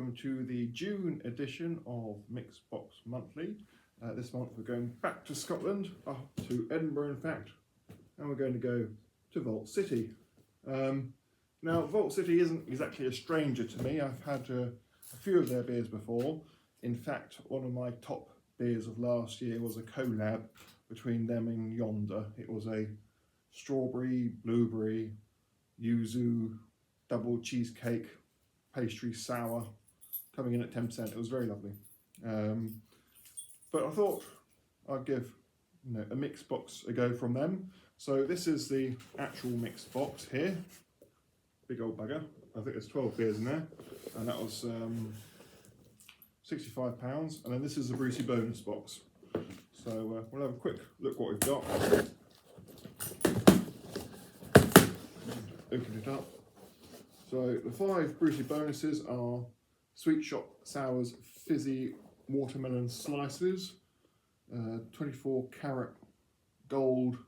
welcome to the June edition of Mixbox Monthly. This month we're going back to Scotland, up to Edinburgh in fact, and we're going to go to Vault City. Now Vault City isn't exactly a stranger to me. I've had a few of their beers before. In fact, one of my top beers of last year was a collab between them and Yonder. It was a strawberry, blueberry, yuzu, double cheesecake, pastry sour, coming in at 10%. It was very lovely. But I thought I'd give a mix box a go from them. So this is the actual mix box here. Big old bugger. I think there's 12 beers in there. And that was £65. And then this is the Brewery bonus box. So we'll have a quick look what we've got. Open it up. So the 5 Brewery bonuses are Sweet Shop Sours Fizzy Watermelon Slices, 24 Carat Gold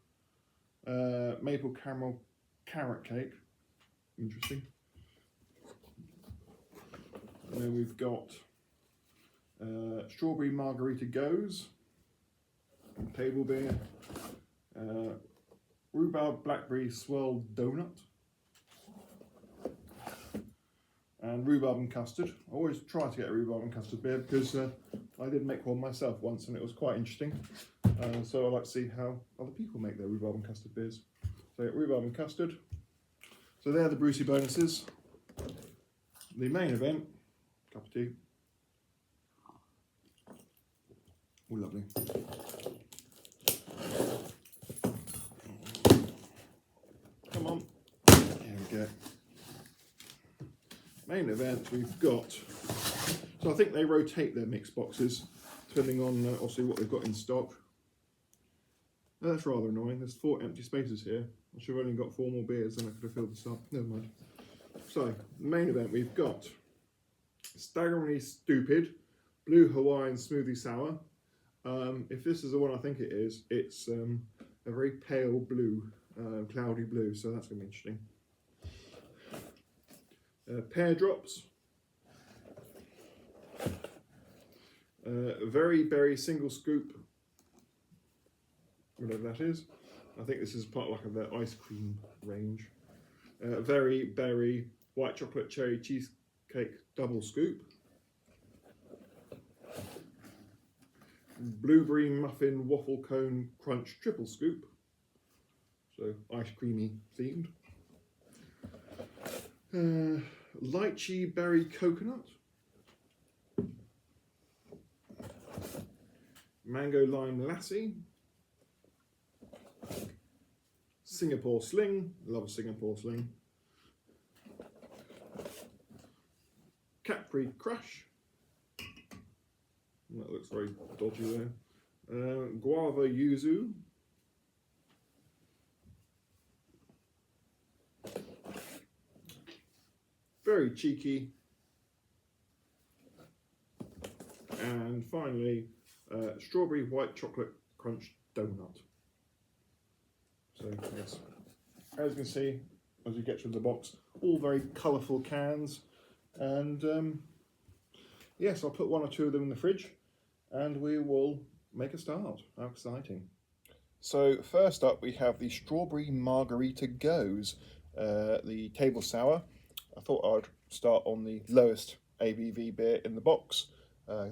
Maple Caramel Carrot Cake, interesting. And then we've got Strawberry Margarita Goes, table beer, Rhubarb Blackberry Swirl Donut, and rhubarb and custard. I always try to get a rhubarb and custard beer because I did make one myself once and it was quite interesting. So I like to see how other people make their rhubarb and custard beers. So rhubarb and custard. So they're the Brewery bonuses. The main event, cup of tea. Oh, lovely. Come on. Here we go. Main event we've got, so I think they rotate their mix boxes depending on obviously what they've got in stock. That's rather annoying. There's 4 empty spaces here. I should have only got 4 more beers, then I could have filled this up. Never mind. So the main event we've got Staggeringly Stupid Blue Hawaiian Smoothie Sour. If this is the one I think it is, it's a very pale blue, cloudy blue, so that's going to be interesting. Pear Drops, Very Berry Single Scoop, whatever that is. I think this is part of their ice cream range. Very Berry White Chocolate Cherry Cheesecake Double Scoop. Blueberry Muffin Waffle Cone Crunch Triple Scoop. So ice creamy themed. Lychee Berry Coconut, Mango Lime Lassie, Singapore Sling, love a Singapore Sling, Capri Crush, that looks very dodgy there, Guava Yuzu, Very Cheeky, and finally Strawberry White Chocolate Crunch Donut. So yes, as you can see, as you get through the box, all very colourful cans, and yes, I'll put 1 or 2 of them in the fridge and we will make a start. How exciting. So first up we have the Strawberry Margarita Goes, the table sour. I thought I'd start on the lowest ABV beer in the box.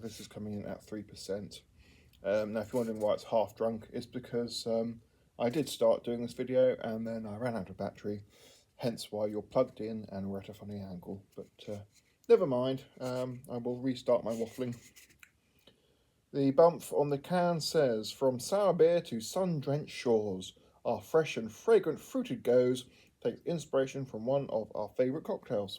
This is coming in at 3%. Now, if you're wondering why it's half drunk, it's because I did start doing this video and then I ran out of battery, hence why you're plugged in and we're at a funny angle. But never mind, I will restart my waffling. The bump on the can says, "From sour beer to sun-drenched shores, our fresh and fragrant fruited goes takes inspiration from one of our favourite cocktails.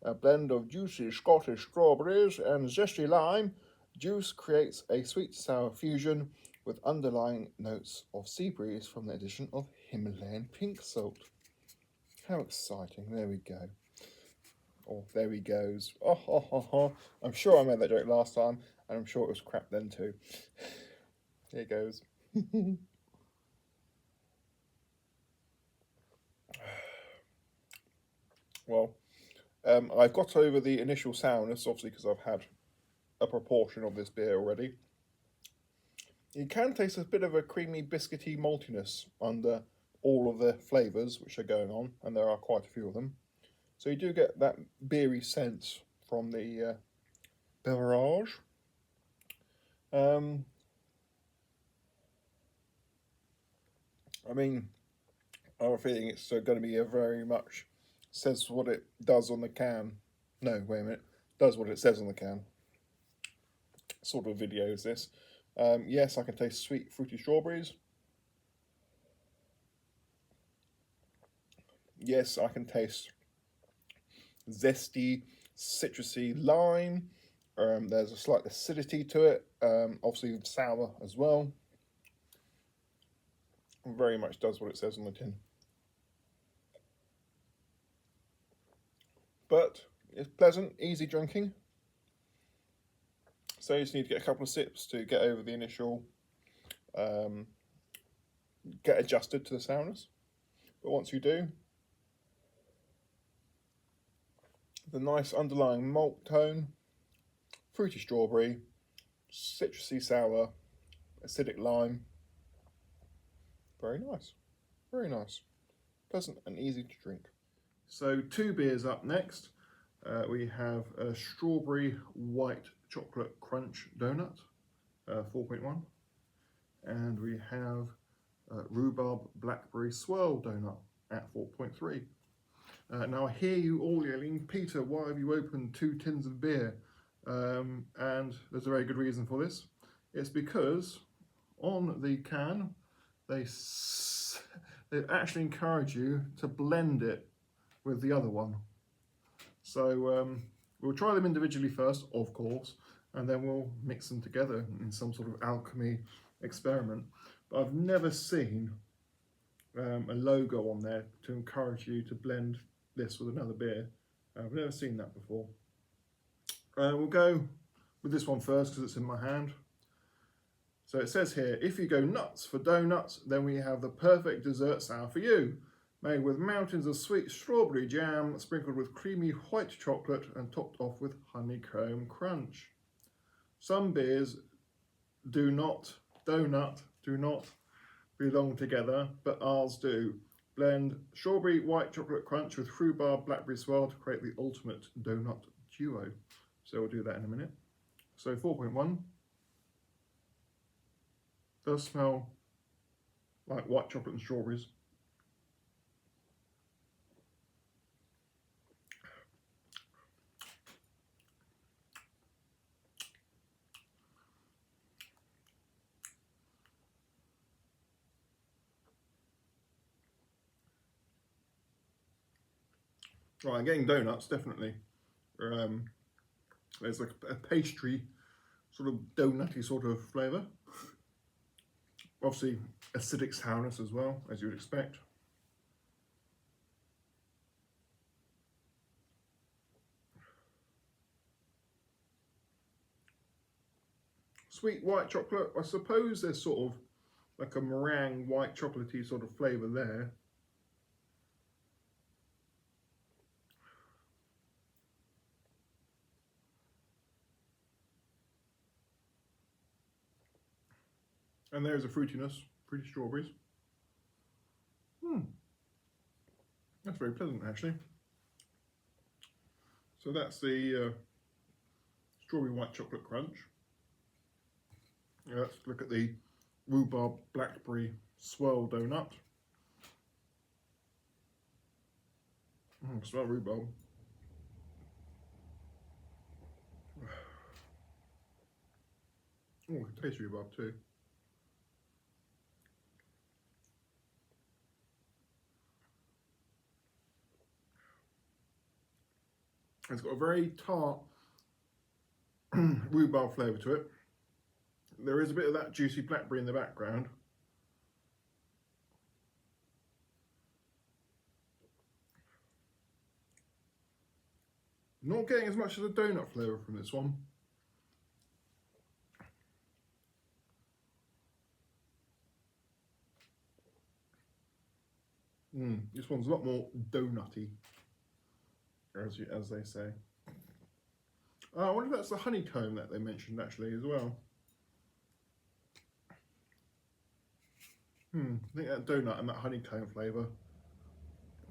A blend of juicy Scottish strawberries and zesty lime juice creates a sweet sour fusion with underlying notes of sea breeze from the addition of Himalayan pink salt." How exciting. There we go. Oh, there he goes. Oh, oh, oh, oh. I'm sure I made that joke last time, and I'm sure it was crap then too. Here it goes. Well, I've got over the initial sourness, obviously, because I've had a proportion of this beer already. You can taste a bit of a creamy, biscuity maltiness under all of the flavours which are going on, and there are quite a few of them. So you do get that beery sense from the beverage. I mean, I have a feeling it's going to be a very much says what it does on the can. No, wait a minute. Does what it says on the can. Sort of video is this. Yes, I can taste sweet, fruity strawberries. Yes, I can taste zesty, citrusy lime. There's a slight acidity to it. Obviously sour as well. Very much does what it says on the tin. But it's pleasant, easy drinking. So you just need to get a couple of sips to get over the initial, get adjusted to the sourness. But once you do, the nice underlying malt tone, fruity strawberry, citrusy sour, acidic lime. Very nice, very nice. Pleasant and easy to drink. So 2 beers up next. We have a strawberry white chocolate crunch donut, 4.1. And we have rhubarb blackberry swirl donut at 4.3. Now I hear you all yelling, Peter, why have you opened 2 tins of beer? And there's a very good reason for this. It's because on the can, they actually encourage you to blend it with the other one. So we'll try them individually first, of course, and then we'll mix them together in some sort of alchemy experiment. But I've never seen a logo on there to encourage you to blend this with another beer. I've never seen that before. We'll go with this one first because it's in my hand. So it says here, if you go nuts for donuts, then we have the perfect dessert sour for you. Made with mountains of sweet strawberry jam, sprinkled with creamy white chocolate and topped off with honeycomb crunch. Some beers do not belong together, but ours do. Blend strawberry white chocolate crunch with rhubarb blackberry swirl to create the ultimate donut duo. So we'll do that in a minute. So 4.1 does smell like white chocolate and strawberries. Right, I'm getting donuts, definitely. There's like a pastry, sort of donutty sort of flavour. Obviously, acidic sourness as well, as you would expect. Sweet white chocolate, I suppose there's sort of like a meringue white chocolatey sort of flavour there. And there's a fruitiness, fruity strawberries. That's very pleasant actually. So that's the strawberry white chocolate crunch. Let's look at the rhubarb blackberry swirl donut. Smell rhubarb. Oh, it tastes rhubarb too. It's got a very tart rhubarb flavour to it. There is a bit of that juicy blackberry in the background. Not getting as much of the donut flavour from this one. This one's a lot more donutty. as they say. Oh, I wonder if that's the honeycomb that they mentioned actually as well. I think that donut and that honeycomb flavour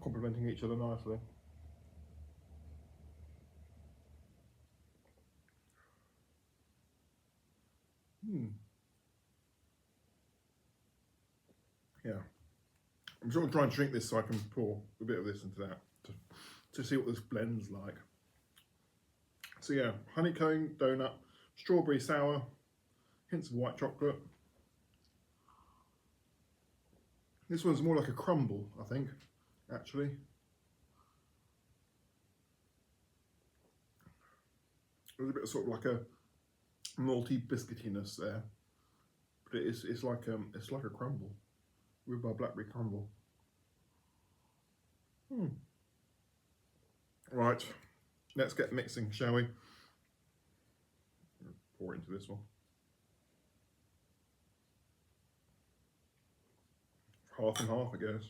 complementing each other nicely. Yeah. I'm sort of trying to drink this so I can pour a bit of this into that to see what this blend's like. So yeah, honeycomb, donut, strawberry sour, hints of white chocolate. This one's more like a crumble, I think, actually. There's a bit of sort of like a malty biscuitiness there, but it's like a crumble, rhubarb blackberry crumble. Right, let's get mixing, shall we? Pour into this one. Half and half, I guess.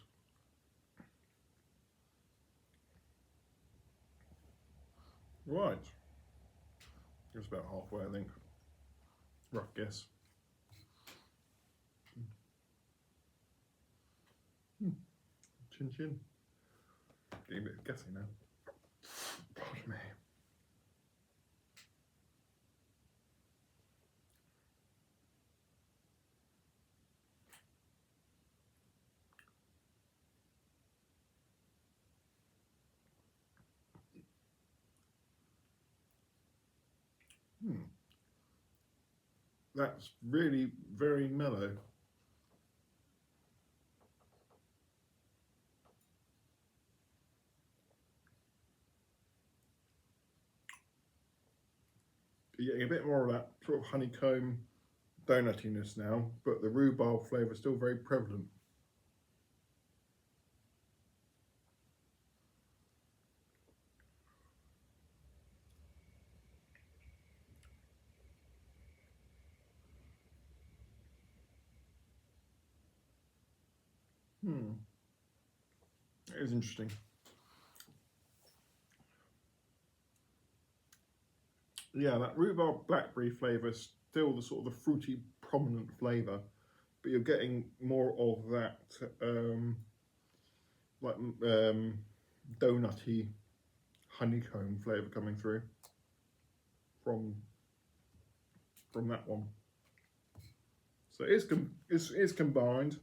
Right. It's about halfway, I think. Rough guess. Chin chin. Getting a bit of guessing now. Pardon me. That's really very mellow. You're getting a bit more of that sort of honeycomb donutiness now, but the rhubarb flavour is still very prevalent. It is interesting. Yeah, that rhubarb blackberry flavour is still the sort of the fruity, prominent flavour, but you're getting more of that donutty honeycomb flavour coming through from that one. So it is combined.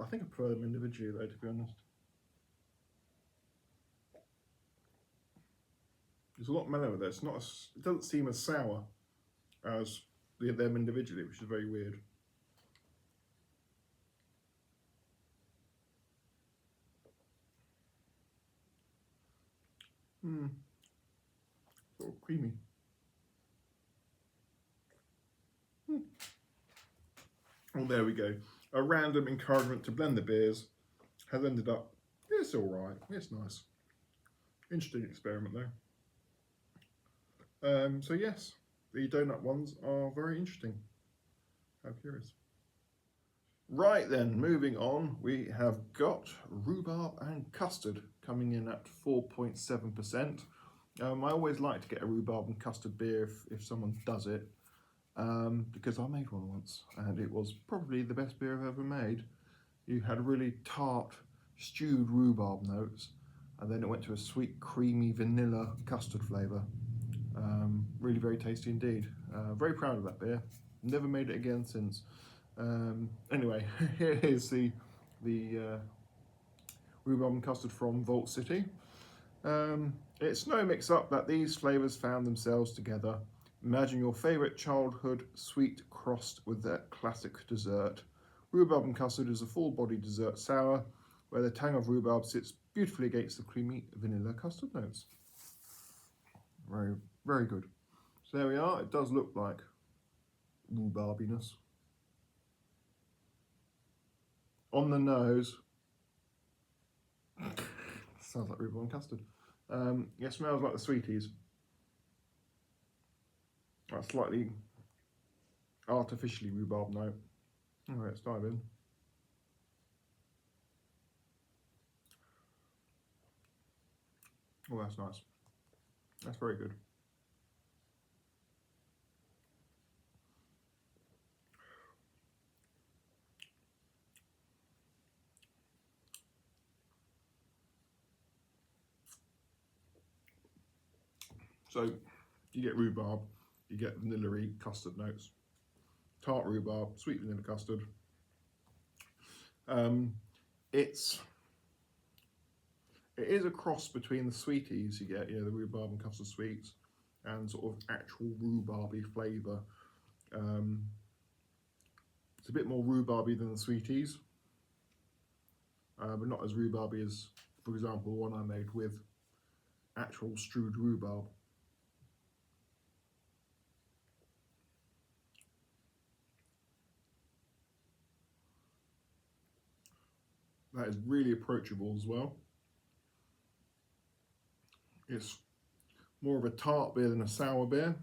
I think I prefer them individually though, to be honest. There's a lot mellower there. It's not. It doesn't seem as sour as them individually, which is very weird. Sort of creamy. Well, there we go. A random encouragement to blend the beers has ended up. It's all right. It's nice. Interesting experiment though. So yes, the donut ones are very interesting. How curious. Right then, moving on, we have got rhubarb and custard coming in at 4.7%. I always like to get a rhubarb and custard beer if someone does it, because I made one once and it was probably the best beer I've ever made. You had really tart, stewed rhubarb notes, and then it went to a sweet, creamy vanilla custard flavour. Really very tasty indeed. Very proud of that beer. Never made it again since. Anyway, here is the rhubarb and custard from Vault City. It's no mix-up that these flavours found themselves together. Imagine your favourite childhood sweet crossed with that classic dessert. Rhubarb and custard is a full-bodied dessert sour, where the tang of rhubarb sits beautifully against the creamy vanilla custard notes. Very, very good. So there we are. It does look like rhubarbiness. On the nose, sounds like rhubarb and custard. It smells like the sweeties. A slightly artificially rhubarb note. Alright, let's dive in. Oh, that's nice. That's very good. So you get rhubarb, you get vanilla-y custard notes, tart rhubarb, sweet vanilla custard. It is a cross between the sweeties you get, the rhubarb and custard sweets, and sort of actual rhubarby flavour. It's a bit more rhubarby than the sweeties, but not as rhubarby as, for example, the one I made with actual stewed rhubarb. That is really approachable as well. It's more of a tart beer than a sour beer.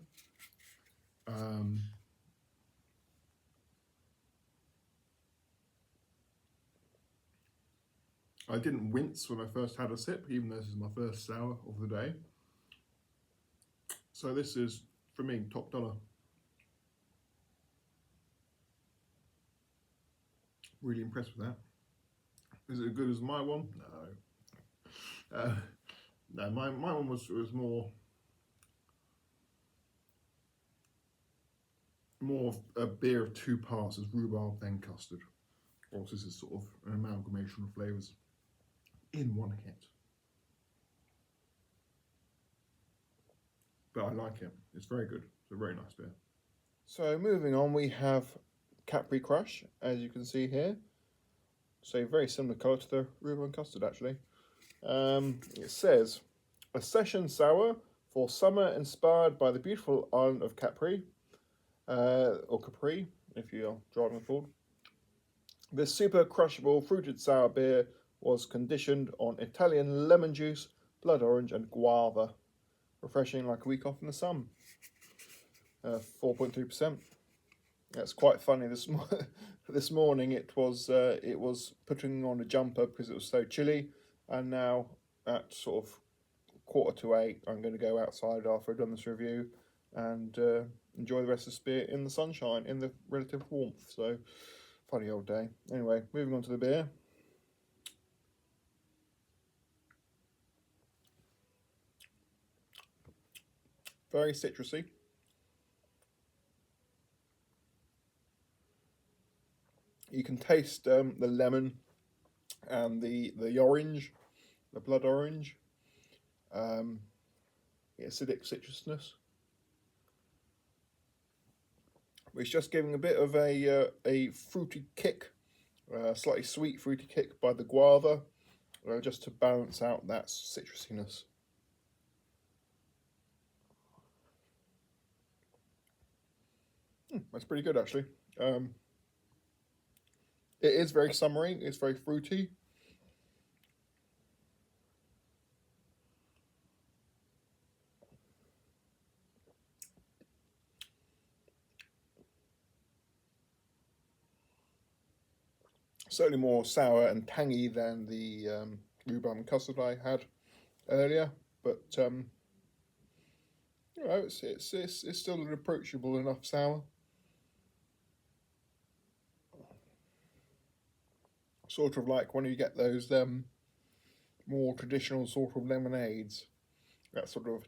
I didn't wince when I first had a sip, even though this is my first sour of the day. So this is, for me, top dollar. Really impressed with that. Is it as good as my one? No. No, my one was more of a beer of two parts, as rhubarb then custard. Also, this is sort of an amalgamation of flavours in one hit. But I like it. It's very good. It's a very nice beer. So moving on, we have Capri Crush, as you can see here. So very similar colour to the rhubarb and custard, actually. It says, a session sour for summer inspired by the beautiful island of Capri, or Capri, if you're driving forward. This super crushable fruited sour beer was conditioned on Italian lemon juice, blood orange, and guava. Refreshing like a week off in the sun. 4.3%. That's quite funny. This morning it was putting on a jumper because it was so chilly, and now at sort of 7:45, I'm going to go outside after I've done this review and enjoy the rest of the beer in the sunshine, in the relative warmth. So, funny old day. Anyway, moving on to the beer. Very citrusy. You can taste the lemon and the orange, the blood orange, the acidic citrusness. It's just giving a bit of a fruity kick, slightly sweet fruity kick by the guava, just to balance out that citrusiness. That's pretty good, actually. It is very summery. It's very fruity. Certainly more sour and tangy than the rhubarb and custard I had earlier, but it's still an approachable enough sour. Sort of like when you get those more traditional sort of lemonades, that sort of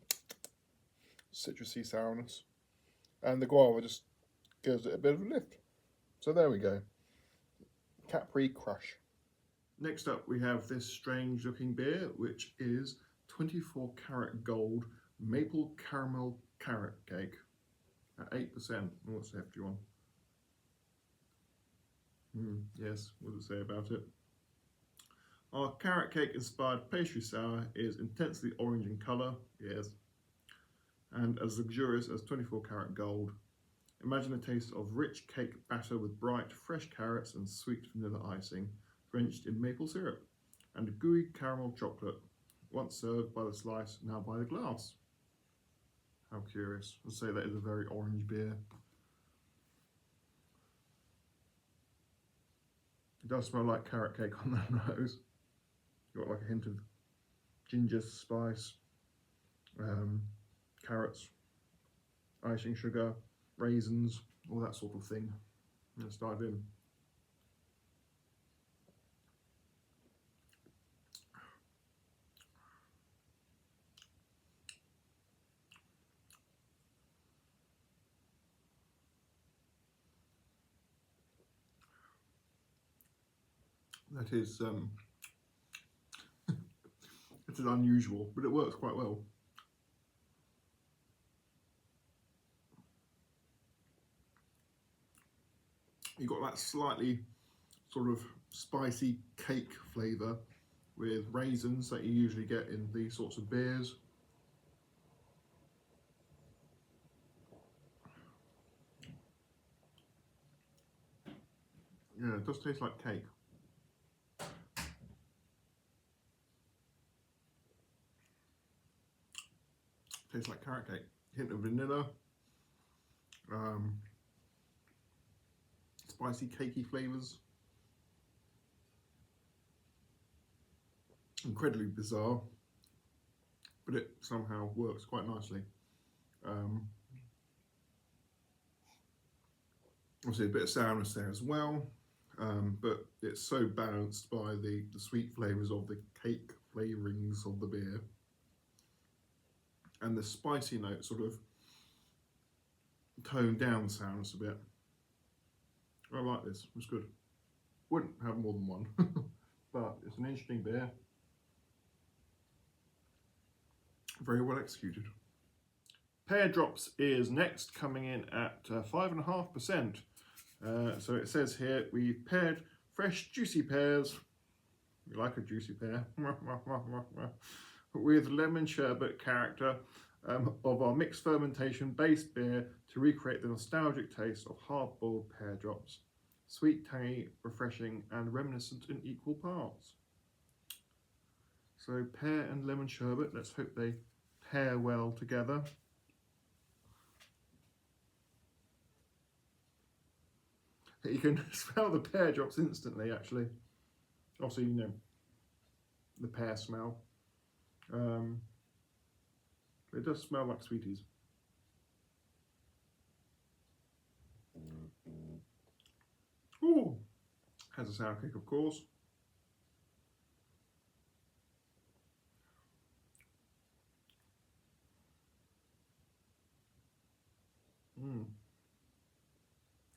citrusy sourness, and the guava just gives it a bit of a lift. So there we go. Capri Crush. Next up, we have this strange looking beer, which is 24 karat gold maple caramel carrot cake at 8%. What's the hefty one? Yes, what does it say about it? Our carrot cake inspired pastry sour is intensely orange in colour, yes, and as luxurious as 24 karat gold. Imagine a taste of rich cake batter with bright, fresh carrots and sweet vanilla icing, drenched in maple syrup, and gooey caramel chocolate, once served by the slice, now by the glass. How curious. I'd say that is a very orange beer. It does smell like carrot cake on the nose. Got like a hint of ginger spice, carrots, icing sugar, raisins, all that sort of thing. Let's dive in. That is it is unusual, but it works quite well. You've got that slightly sort of spicy cake flavour with raisins that you usually get in these sorts of beers. Yeah, it does taste like cake. Tastes like carrot cake. Hint of vanilla. Spicy, cakey flavours. Incredibly bizarre, but it somehow works quite nicely. Obviously a bit of sourness there as well, but it's so balanced by the sweet flavours of the cake flavourings of the beer, and the spicy note sort of toned down the sourness a bit. I like this, it's good. Wouldn't have more than one, but it's an interesting beer. Very well executed. Pear Drops is next, coming in at 5.5%. So it says here, we've paired fresh juicy pears, we like a juicy pear, with lemon sherbet character of our mixed fermentation based beer to recreate the nostalgic taste of hard-boiled pear drops. Sweet, tangy, refreshing, and reminiscent in equal parts. So pear and lemon sherbet, let's hope they pair well together. You can smell the pear drops instantly, actually. Obviously, you know, the pear smell. It does smell like sweeties. Ooh, has a sour kick, of course.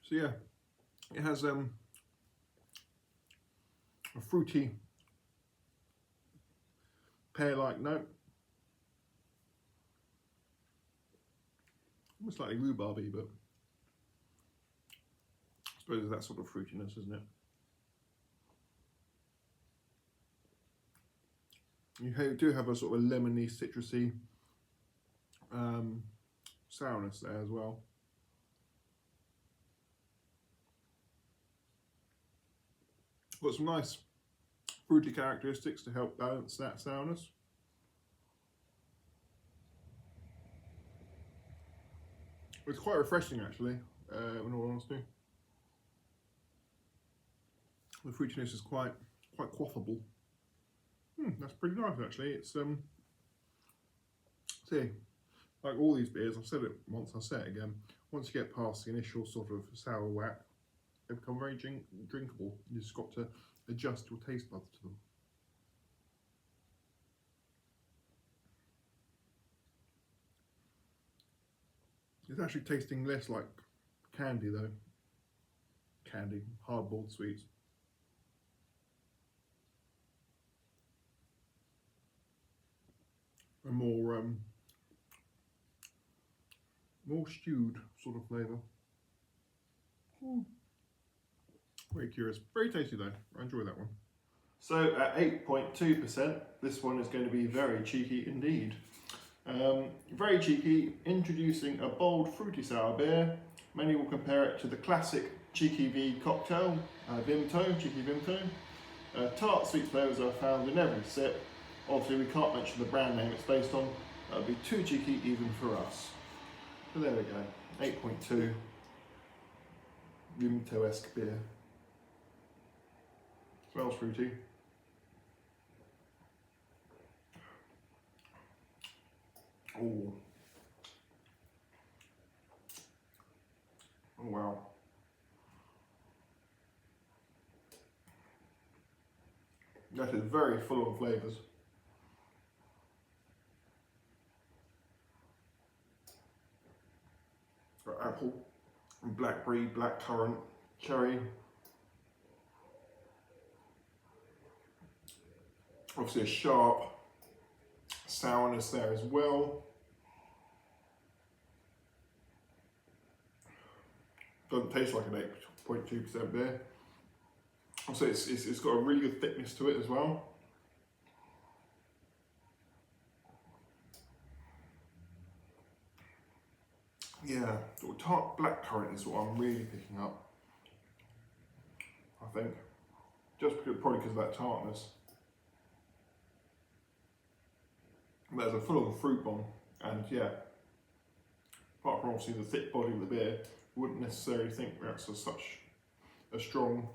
So yeah, it has a fruity, pear-like note. Almost slightly rhubarby, but I suppose it's that sort of fruitiness, isn't it? You do have a sort of a lemony, citrusy sourness there as well. Got some nice fruity characteristics to help balance that sourness. It's quite refreshing, actually, in all honesty. The fruitiness is quite quaffable. That's pretty nice, actually. It's see, like all these beers, I've said it once, I'll say it again. Once you get past the initial sort of sour whack, they become very drinkable. You just got to adjust your taste buds to them. It's actually tasting less like candy though. Candy, hard-boiled sweets. A more stewed sort of flavour. Very curious. Very tasty though. I enjoy that one. So at 8.2%, this one is going to be very cheeky indeed. Very cheeky, introducing a bold fruity sour beer. Many will compare it to the classic Cheeky V cocktail, Cheeky Vimto. Tart sweet flavours are found in every sip. Obviously we can't mention the brand name it's based on. That would be too cheeky even for us. So there we go, 8.2 Vimto-esque beer. Smells fruity. Oh. Oh wow. That is very full of flavours. Got apple, blackberry, blackcurrant, cherry. Obviously a sharp sourness there as well. Doesn't taste like an 8.2% beer. Also, it's got a really good thickness to it as well. Yeah, sort of tart blackcurrant is what I'm really picking up, I think. Probably because of that tartness. There's a full of fruit bomb, and yeah, apart from obviously the thick body of the beer, you wouldn't necessarily think that's such a strong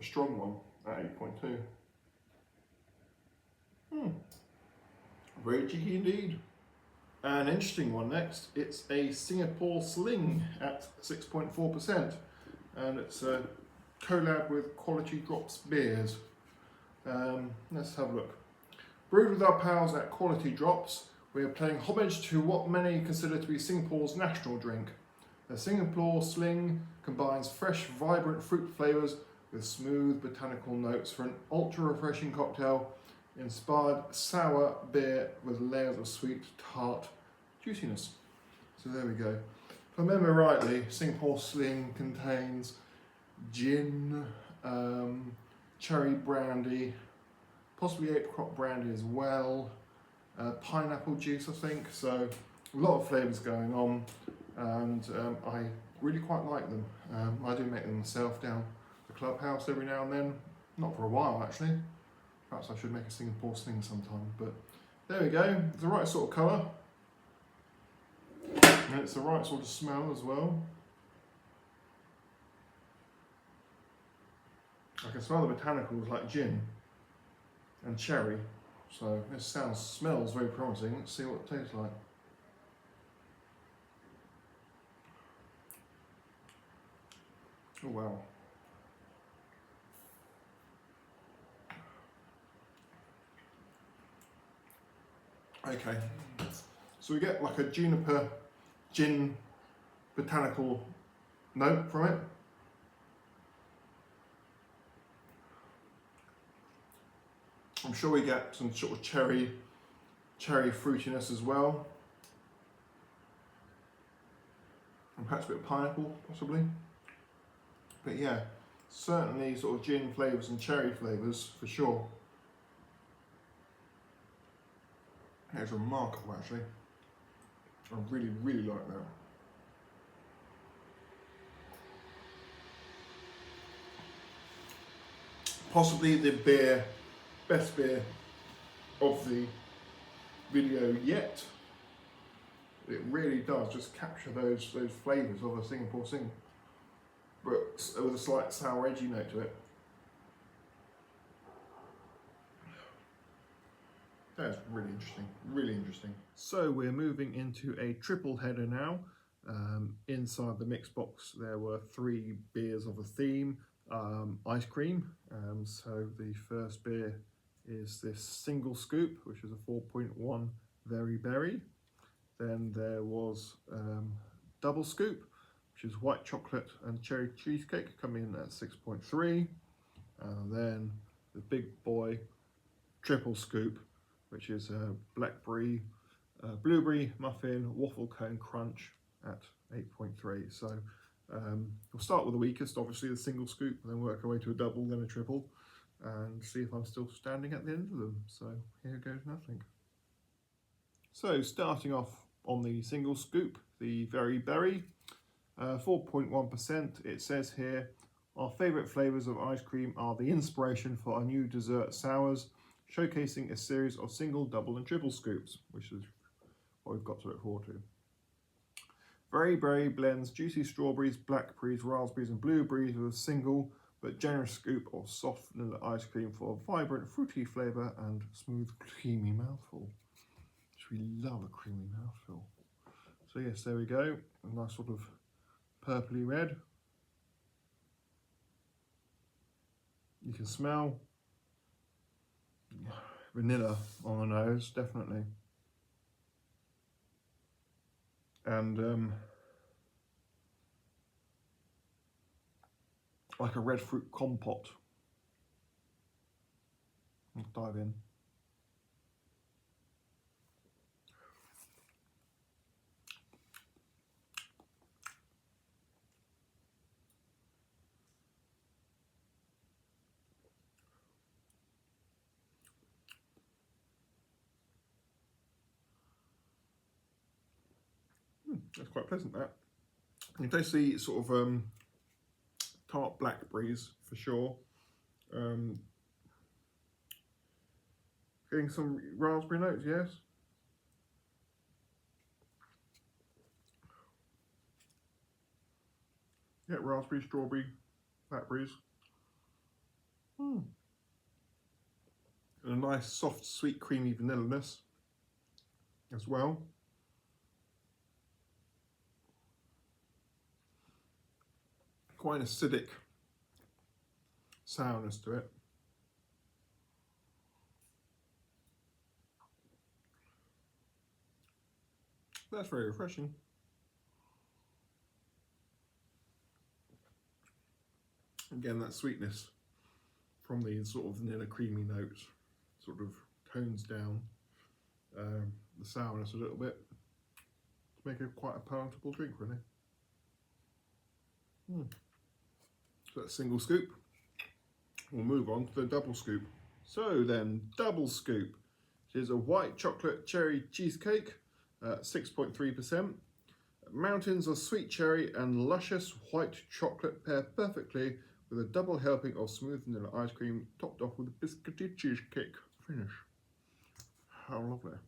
one at 8.2. Very cheeky indeed. An interesting one next. It's a Singapore Sling at 6.4%, and it's a collab with Quality Drops beers. Let's have a look. Brewed with our pals at Quality Drops, we are paying homage to what many consider to be Singapore's national drink. The Singapore Sling combines fresh, vibrant fruit flavours with smooth botanical notes for an ultra-refreshing cocktail inspired sour beer with layers of sweet, tart juiciness. So there we go. If I remember rightly, Singapore Sling contains gin, cherry brandy, possibly apricot brandy as well, pineapple juice I think, so a lot of flavours going on, and I really quite like them. I do make them myself down the clubhouse every now and then, not for a while actually. Perhaps I should make a Singapore Sling sometime, but there we go. It's the right sort of colour, and it's the right sort of smell as well. I can smell the botanicals like gin and cherry, so this smells very promising. Let's see what it tastes like. Oh wow. Okay, so we get like a juniper gin botanical note from it. I'm sure we get some sort of cherry fruitiness as well, and perhaps a bit of pineapple possibly. But yeah, certainly sort of gin flavours and cherry flavours for sure. It's remarkable actually. I really, really like that. Possibly the best beer of the video yet. It really does just capture those flavours of a Singapore Sling, but with a slight sour edgy note to it. That's really interesting, really interesting. So we're moving into a triple header now. Inside the mix box there were 3 beers of a theme, ice cream. So the first beer is this single scoop, which is a 4.1 Very Berry. Then there was double scoop, which is white chocolate and cherry cheesecake, coming in at 6.3. Then the big boy triple scoop, which is blackberry, blueberry muffin, waffle cone crunch at 8.3. So we'll start with the weakest, obviously the single scoop, and then work our way to a double, then a triple, and see if I'm still standing at the end of them. So here goes nothing. So starting off on the single scoop, the Very Berry, 4.1%. It says here, our favourite flavours of ice cream are the inspiration for our new dessert sours, showcasing a series of single, double and triple scoops, which is what we've got to look forward to. Very Berry blends juicy strawberries, blackberries, raspberries and blueberries with a single but generous scoop of soft vanilla ice cream for a vibrant fruity flavour and smooth creamy mouthful. It's because we love a creamy mouthfeel. So yes, there we go, a nice sort of purpley red. You can smell vanilla on the nose, definitely. And like a red fruit compote. Let's dive in. That's quite pleasant, that. You taste the sort of tart blackberries for sure. Getting some raspberry notes, yes. Yeah, raspberry, strawberry, blackberries. And a nice soft, sweet, creamy vanilla-ness as well. Quite an acidic sourness to it. That's very refreshing. Again, that sweetness from the sort of vanilla creamy notes sort of tones down the sourness a little bit to make it quite a palatable drink, really. So that's single scoop. We'll move on to the double scoop. So then, double scoop. Here's a white chocolate cherry cheesecake, 6.3%. Mountains of sweet cherry and luscious white chocolate pair perfectly with a double helping of smooth vanilla ice cream topped off with a biscuity cheesecake finish. How lovely.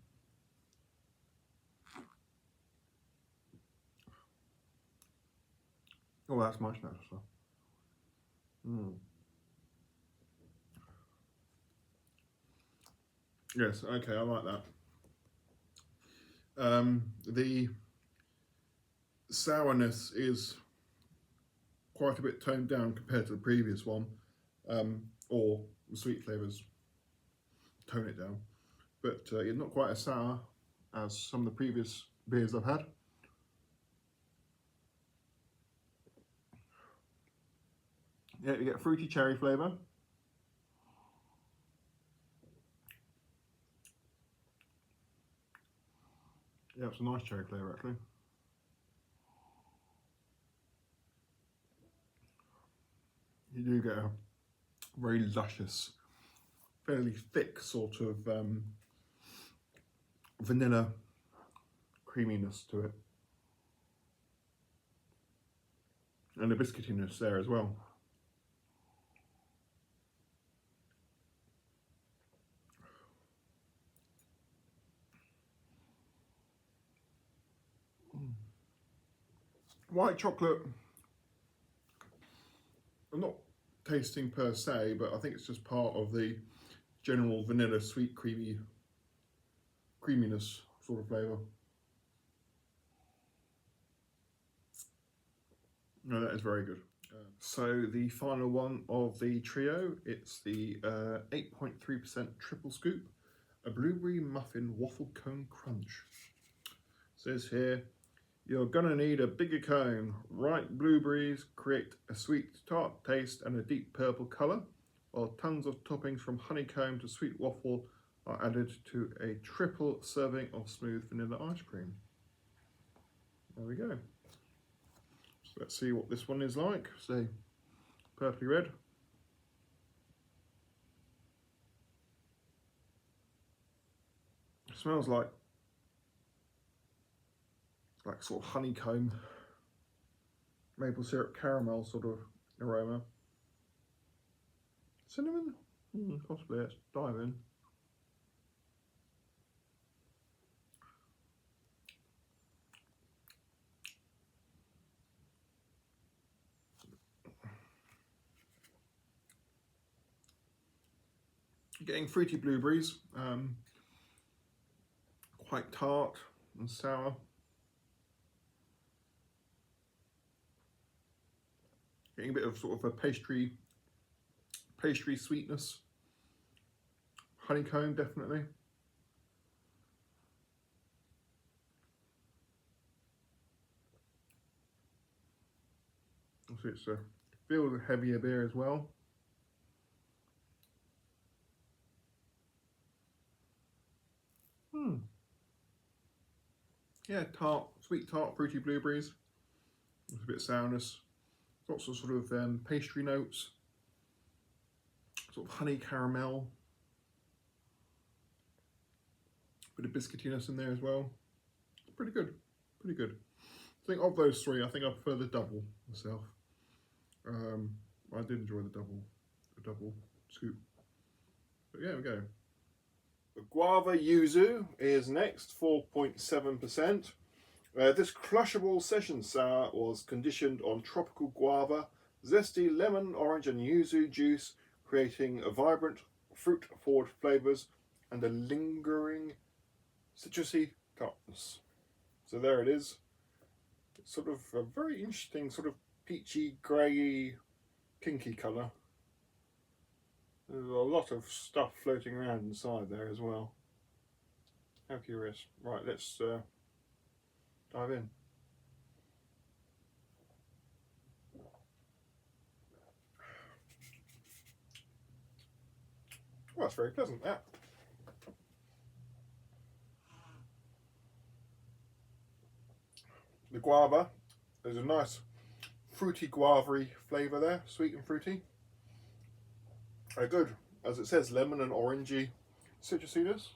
Oh, that's much nicer. Yes, okay, I like that. The sourness is quite a bit toned down compared to the previous one, or the sweet flavours tone it down, but it's not quite as sour as some of the previous beers I've had. Yeah, you get fruity cherry flavour. Yeah, it's a nice cherry flavour actually. You do get a very luscious, fairly thick sort of vanilla creaminess to it. And a biscuitiness there as well. White chocolate, I'm not tasting per se, but I think it's just part of the general vanilla sweet creaminess sort of flavour. No, that is very good. So the final one of the trio, it's the 8.3% triple scoop, a blueberry muffin waffle cone crunch. It says here, you're gonna need a bigger cone. Ripe blueberries create a sweet tart taste and a deep purple colour, while tons of toppings from honeycomb to sweet waffle are added to a triple serving of smooth vanilla ice cream. There we go. So let's see what this one is like. So, purpley red. It smells like sort of honeycomb, maple syrup, caramel sort of aroma. Cinnamon? Possibly. Let's dive in. Getting fruity blueberries, quite tart and sour. Getting a bit of sort of a pastry sweetness. Honeycomb, definitely. So it's a feels a heavier beer as well. Yeah, tart, sweet tart, fruity blueberries. There's a bit of sourness. Lots of sort of pastry notes. Sort of honey caramel. Bit of biscuitiness in there as well. Pretty good, pretty good. I think of those three, I think I prefer the double myself. I did enjoy the double scoop. But yeah, we go. The guava yuzu is next, 4.7%. This crushable session sour was conditioned on tropical guava, zesty lemon, orange and yuzu juice, creating a vibrant fruit-forward flavours and a lingering citrusy tartness. So there it is. It's sort of a very interesting sort of peachy, grey, pinky colour. There's a lot of stuff floating around inside there as well. How curious. Right, let's dive in. Well, that's very pleasant, that. The guava, there's a nice fruity guava-y flavour there, sweet and fruity. Good, as it says, lemon and orangey citrusiness.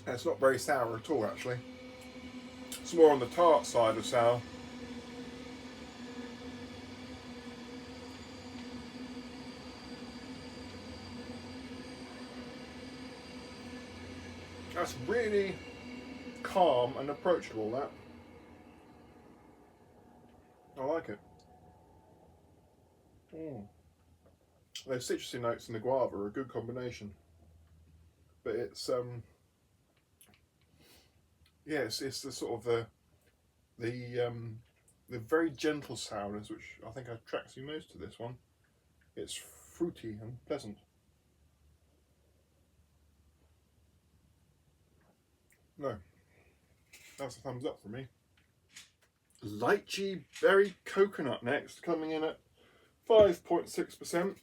And it's not very sour at all, actually. It's more on the tart side of sour. That's really calm and approachable, that. I like it. Those citrusy notes in the guava are a good combination. But it's yes, it's the sort of the very gentle sourness which I think attracts you most to this one. It's fruity and pleasant. No, that's a thumbs up for me. Lychee berry coconut next, coming in at 5.6%.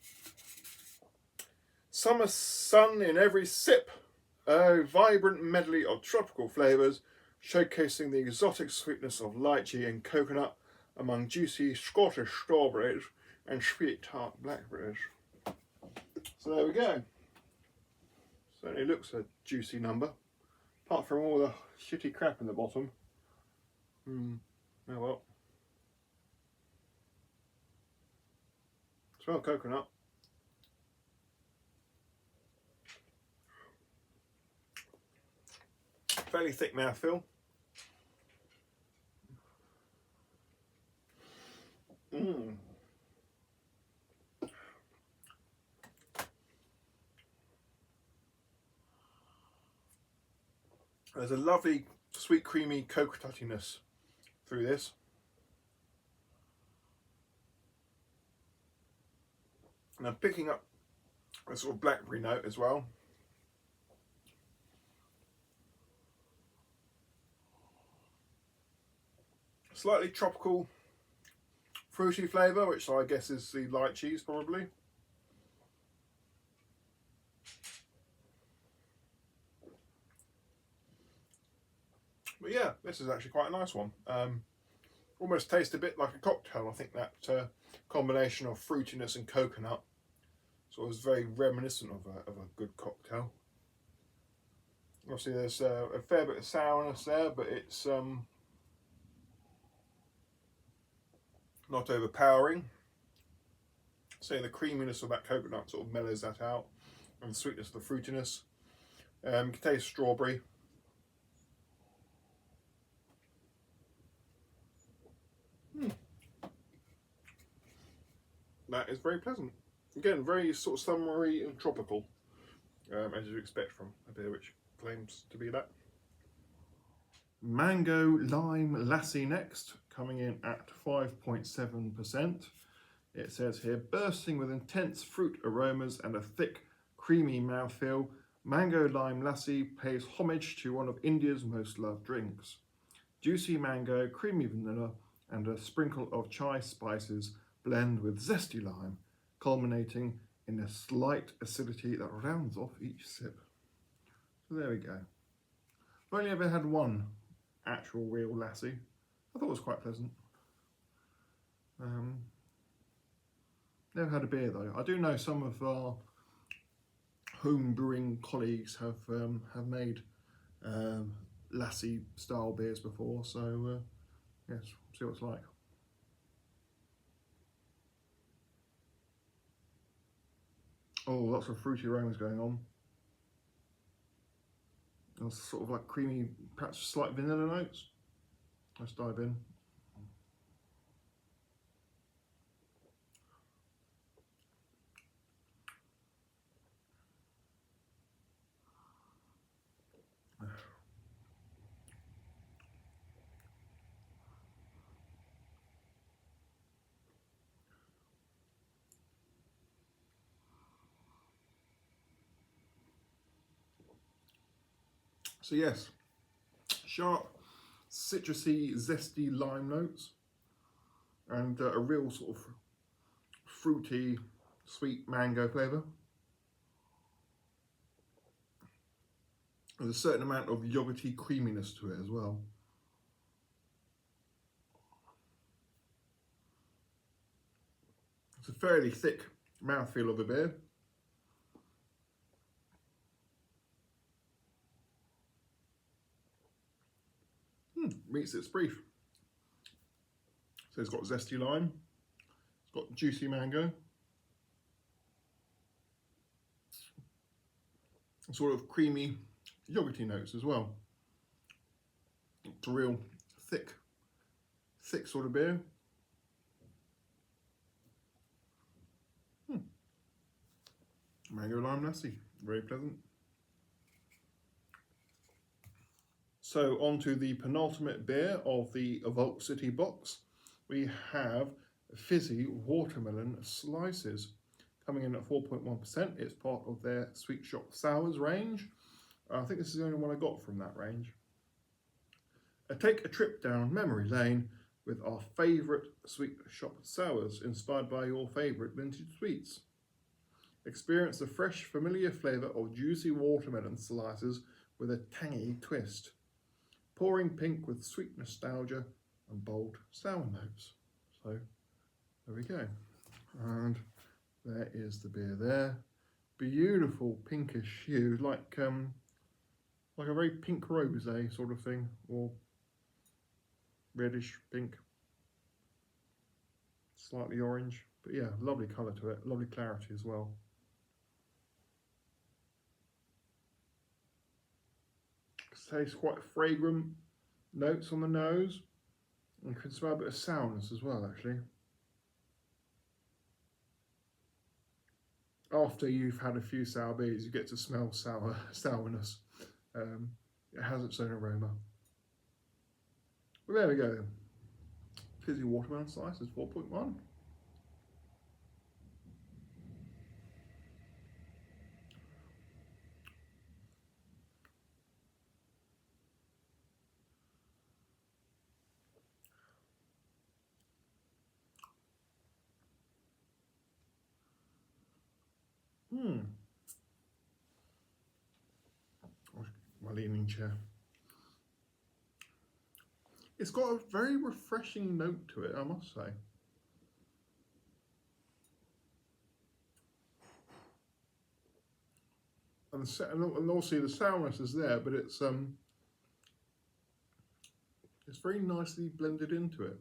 Summer sun in every sip. A vibrant medley of tropical flavours, showcasing the exotic sweetness of lychee and coconut among juicy Scottish strawberries and sweet tart blackberries. So there we go. Certainly looks a juicy number, apart from all the shitty crap in the bottom. Oh well. Smell coconut. Fairly thick mouthfeel. There's a lovely sweet creamy coconutiness through this. And I'm picking up a sort of blackberry note as well. Slightly tropical fruity flavour, which I guess is the lychees probably. But yeah, this is actually quite a nice one. Almost tastes a bit like a cocktail. I think that combination of fruitiness and coconut sort of is very reminiscent of a good cocktail. Obviously there's a fair bit of sourness there, but it's not overpowering. So the creaminess of that coconut sort of mellows that out, and the sweetness of the fruitiness. You can taste strawberry. That is very pleasant. Again, very sort of summery and tropical, as you'd expect from a beer which claims to be that. Mango Lime Lassie next, coming in at 5.7%. It says here, bursting with intense fruit aromas and a thick, creamy mouthfeel, Mango Lime Lassie pays homage to one of India's most loved drinks. Juicy mango, creamy vanilla, and a sprinkle of chai spices blend with zesty lime, culminating in a slight acidity that rounds off each sip. So there we go. I've only ever had one actual real lassie. I thought it was quite pleasant. Never had a beer though. I do know some of our home brewing colleagues have made lassie style beers before, so yes, see what it's like. Oh, lots of fruity aromas going on. And sort of like creamy, perhaps slight vanilla notes. Let's dive in. So yes, sharp, citrusy, zesty lime notes, and a real sort of fruity, sweet mango flavour. There's a certain amount of yogurty creaminess to it as well. It's a fairly thick mouthfeel of a beer. Meets its brief. So it's got zesty lime, it's got juicy mango, sort of creamy yogurty notes as well. It's a real thick sort of beer. Mango lime lassie, very pleasant. So on to the penultimate beer of the Vault City box. We have Fizzy Watermelon Slices, coming in at 4.1%. It's part of their Sweet Shop Sours range. I think this is the only one I got from that range. Take a trip down memory lane with our favourite Sweet Shop Sours, inspired by your favourite vintage sweets. Experience the fresh, familiar flavour of juicy watermelon slices with a tangy twist. Pouring pink with sweet nostalgia and bold sour notes. So there we go. And there is the beer there. Beautiful pinkish hue, like a very pink rosé sort of thing, or reddish pink, slightly orange. But yeah, lovely colour to it, lovely clarity as well. Tastes quite fragrant notes on the nose, and you can smell a bit of sourness as well, actually. After you've had a few sour beers, you get to smell sourness. It has its own aroma. Well, there we go. Fizzy watermelon slice is 4.1. My leaning chair. It's got a very refreshing note to it, I must say. And also the sourness is there, but it's very nicely blended into it.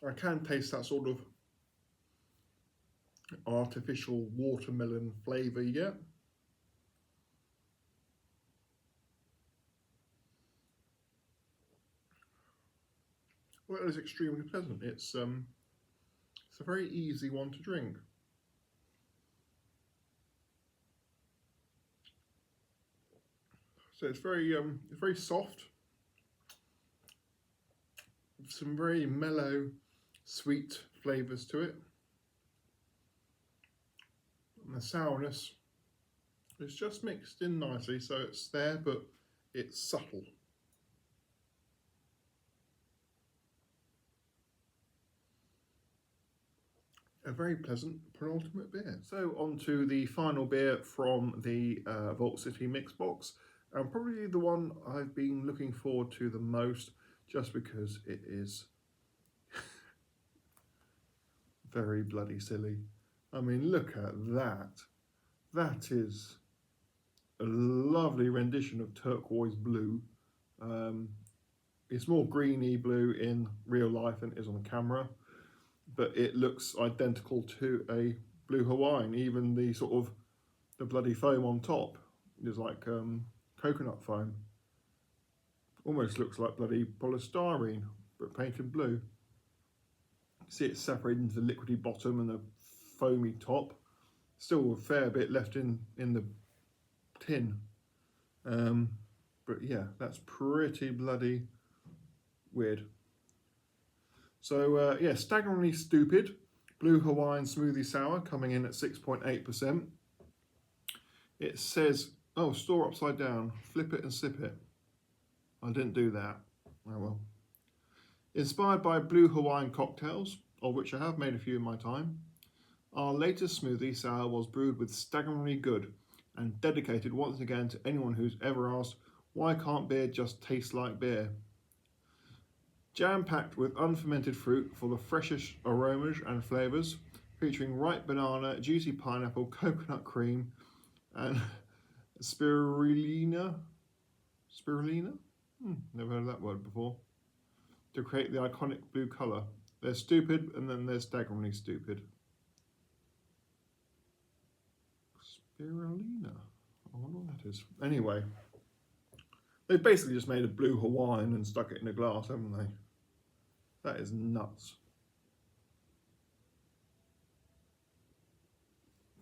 I can taste that sort of artificial watermelon flavour you get. Well, it is extremely pleasant. It's a very easy one to drink. So it's very soft. Some very mellow, sweet flavours to it. And the sourness is just mixed in nicely, so it's there, but it's subtle. A very pleasant penultimate beer. So on to the final beer from the Vault City mix box, and probably the one I've been looking forward to the most, just because it is very bloody silly. I mean, look at that. That is a lovely rendition of turquoise blue. It's more greeny blue in real life than it is on camera, but it looks identical to a blue Hawaiian. Even the sort of the bloody foam on top is like coconut foam. Almost looks like bloody polystyrene, but painted blue. See, it's separated into the liquidy bottom and the foamy top. Still a fair bit left in the tin. But yeah, that's pretty bloody weird. So yeah, staggeringly stupid. Blue Hawaiian Smoothie Sour coming in at 6.8%. It says, oh, store upside down, flip it and sip it. I didn't do that. Oh well. Inspired by Blue Hawaiian cocktails, of which I have made a few in my time, our latest smoothie sour was brewed with staggeringly good and dedicated once again to anyone who's ever asked, why can't beer just taste like beer? Jam-packed with unfermented fruit for the freshest aromas and flavours, featuring ripe banana, juicy pineapple, coconut cream, and spirulina? Spirulina? Never heard of that word before. To create the iconic blue colour. There's stupid, and then there's staggeringly stupid. Spirulina. I wonder what that is. Anyway, they've basically just made a blue Hawaiian and stuck it in a glass, haven't they? That is nuts.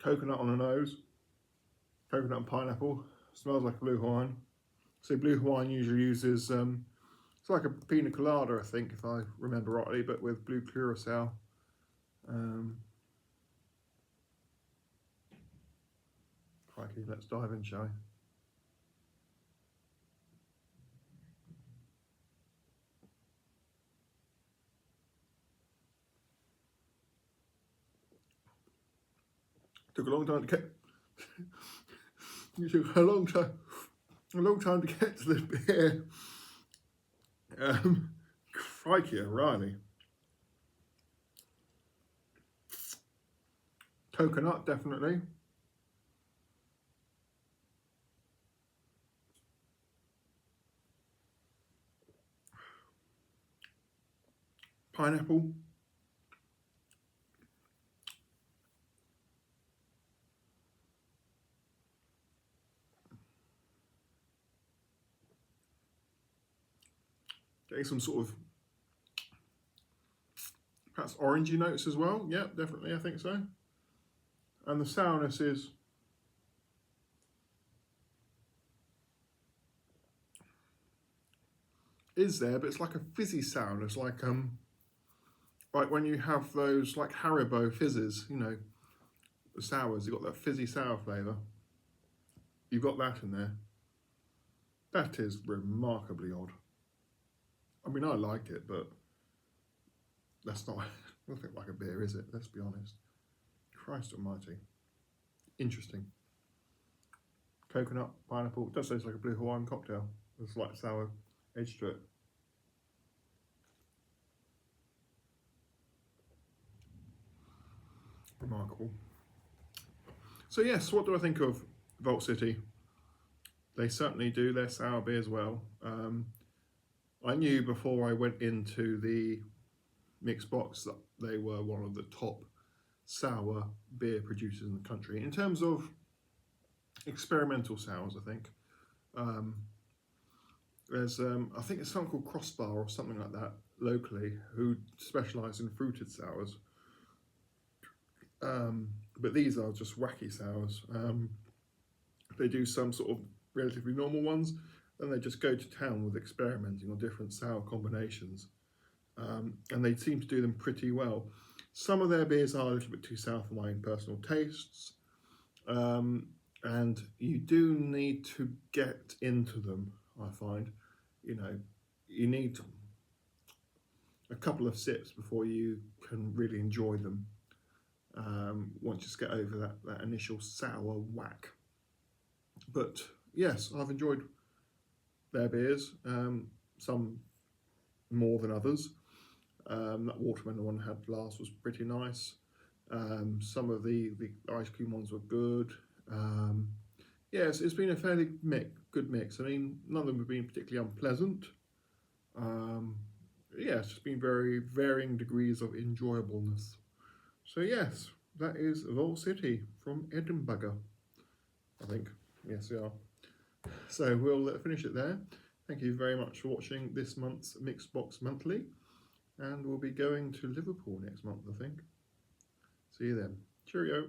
Coconut on the nose. Coconut and pineapple. Smells like a blue Hawaiian. So blue Hawaiian usually uses, it's like a pina colada, I think, if I remember rightly, but with blue curacao. Crikey, let's dive in, shall we? Took a long time to get. It took a long time to get to the beer. Crikey, O'Reilly. Coconut, definitely. Pineapple. Getting some sort of perhaps orangey notes as well. Yeah, definitely, I think so. And the sourness is there, but it's like a fizzy sourness, like when you have those like Haribo fizzes, you know, the sours, you've got that fizzy sour flavour. You've got that in there. That is remarkably odd. I mean, I like it, but that's not nothing like a beer, is it? Let's be honest. Christ almighty. Interesting. Coconut, pineapple. It does taste like a blue Hawaiian cocktail. There's a slight sour edge to it. Remarkable. So yes, what do I think of Vault City? They certainly do their sour beers well. I knew before I went into the mixed box that they were one of the top sour beer producers in the country in terms of experimental sours. I think there's I think it's something called Crossbar or something like that. locally who specialise in fruited sours. But these are just wacky sours. They do some sort of relatively normal ones, and they just go to town with experimenting on different sour combinations. And they seem to do them pretty well. Some of their beers are a little bit too sour for my own personal tastes, and you do need to get into them, I find. You know, you need a couple of sips before you can really enjoy them. Once you just get over that initial sour whack. But yes, I've enjoyed their beers, some more than others. That watermelon one I had last was pretty nice. Some of the ice cream ones were good. Yes, it's been a fairly good mix. I mean, none of them have been particularly unpleasant. Yeah, it's just been very varying degrees of enjoyableness. So yes, that is Vol City from Edinburgh, I think. Yes, we are. So we'll finish it there. Thank you very much for watching this month's Mixed Box Monthly. And we'll be going to Liverpool next month, I think. See you then. Cheerio.